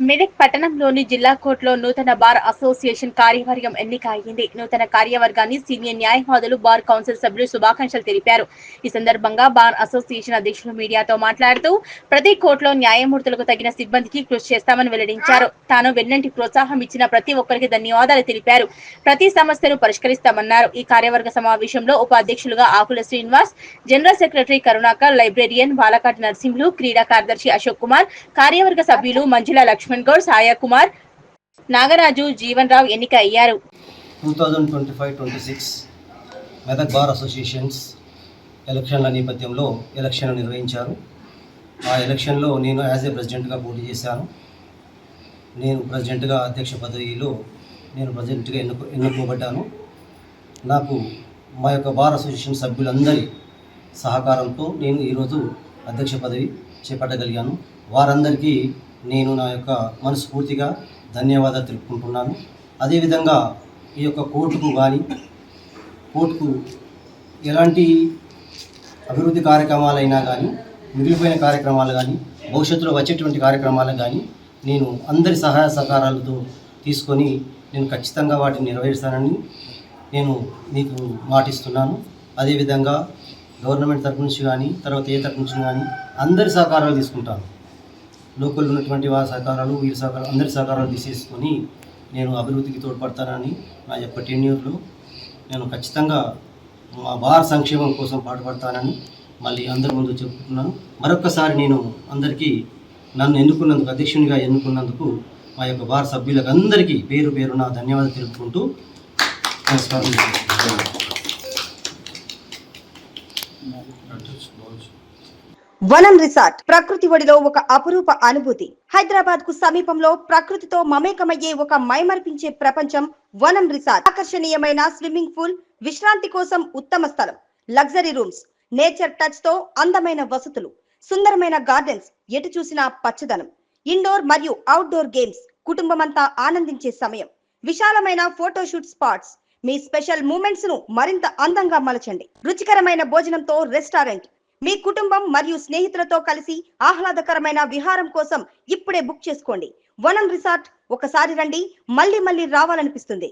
మెదక్ పట్టణంలోని జిల్లా కోర్టులో నూతన బార్ అసోసియేషన్ కార్యవర్గం ఎన్నిక అయింది. నూతన కార్యవర్గాన్ని సీనియర్ న్యాయవాదులు బార్ కౌన్సిల్ సభ్యులు శుభాకాంక్షలు తెలిపారు. ఈ సందర్భంగా బార్ అసోసియేషన్ అధ్యక్షులు మీడియాతో మాట్లాడుతూ ప్రతి కోర్టులో న్యాయమూర్తులకు తగిన సిబ్బందికి కృషి చేస్తామని వెల్లడించారు. తాను వెన్నంటి ప్రోత్సాహం ఇచ్చిన ప్రతి ఒక్కరికి ధన్యవాదాలు తెలిపారు. ప్రతి సమస్యను పరిష్కరిస్తామన్నారు. ఈ కార్యవర్గ సమావేశంలో ఉపాధ్యక్షులుగా Akula Srinivas, general secretary Karunakar, librarian Balakati Narasimhulu, క్రీడా కార్యదర్శి అశోక్ కుమార్, కార్యవర్గ సభ్యులు మంజుల లక్ష్మణ్ గౌడ్, సాయ కుమార్, నాగరాజు, జీవన్ రావు ఎన్నిక అయ్యారు. 2025-26 మెదక్ బార్ అసోసియేషన్స్ ఎలక్షన్ల నేపథ్యంలో ఎలక్షన్ నిర్వహించారు. ఆ ఎలక్షన్లో నేను యాజ్ ఏ ప్రెసిడెంట్గా పోటీ చేశాను. నేను ప్రెసిడెంట్గా అధ్యక్ష పదవిలో ప్రెసిడెంట్గా ఎన్నుకోబడ్డాను. నాకు మా యొక్క బార్ అసోసియేషన్ సభ్యులందరి సహకారంతో నేను ఈరోజు అధ్యక్ష పదవి చేపట్టగలిగాను. వారందరికీ నేను నా యొక్క మనస్ఫూర్తిగా ధన్యవాదాలు తెలుపుకుంటున్నాను. అదేవిధంగా ఈ యొక్క కోర్టుకు ఎలాంటి అభివృద్ధి కార్యక్రమాలైనా కానీ, మిగిలిపోయిన కార్యక్రమాలు కానీ, భవిష్యత్తులో వచ్చేటువంటి కార్యక్రమాలు కానీ నేను అందరి సహాయ సహకారాలతో తీసుకొని నేను ఖచ్చితంగా వాటిని నెరవేరుస్తానని నేను మీకు మాటిస్తున్నాను. అదేవిధంగా గవర్నమెంట్ తరఫు నుంచి కానీ, తర్వాత ఏ తరఫు నుంచి కానీ అందరి సహకారాలు తీసుకుంటాను. లోకల్ ఉన్నటువంటి వారి సహకారాలు, వీరి సహకారాలు, అందరి సహకారాలు తీసేసుకొని నేను అభివృద్ధికి తోడ్పడతానని నా యొక్క టెన్యూర్లో నేను ఖచ్చితంగా మా బార్ సంక్షేమం కోసం పాటుపడతానని మళ్ళీ అందరి ముందు చెప్పుకుంటున్నాను. మరొక్కసారి నేను అందరికీ నన్ను ఎన్నుకున్నందుకు, అధ్యక్షునిగా ఎన్నుకున్నందుకు మా యొక్క బార్ సభ్యులకు అందరికీ పేరు పేరున ధన్యవాదాలు తెలుపుకుంటూ నమస్కారం. వనం రిసార్ట్ ప్రకృతి ఒడిలో ఒక అపురూప అనుభూతి. హైదరాబాద్ కు సమీపంలో ప్రకృతితో మమేకమయ్యే ఒక మైమర్పించే ప్రపంచం వనం రిసార్ట్. ఆకర్షణీయమైన స్విమ్మింగ్ పూల్, విశ్రాంతి కోసం ఉత్తమ స్థలం, లగ్జరీ రూమ్స్, నేచర్ టచ్ తో అందమైన వసతులు, సుందరమైన గార్డెన్స్, ఎటు చూసినా పచ్చదనం, ఇండోర్ మరియు అవుట్డోర్ గేమ్స్, కుటుంబమంతా ఆనందించే సమయం, విశాలమైన ఫోటోషూట్ స్పాట్స్. మీ స్పెషల్ మూమెంట్స్ ను మరింత అందంగా మలచండి. రుచికరమైన భోజనంతో రెస్టారెంట్. మీ కుటుంబం మరియు స్నేహితులతో కలిసి ఆహ్లాదకరమైన విహారం కోసం ఇప్పుడే బుక్ చేసుకోండి. వనం రిసార్ట్ ఒకసారి రండి, మళ్ళీ రావాలనిపిస్తుంది.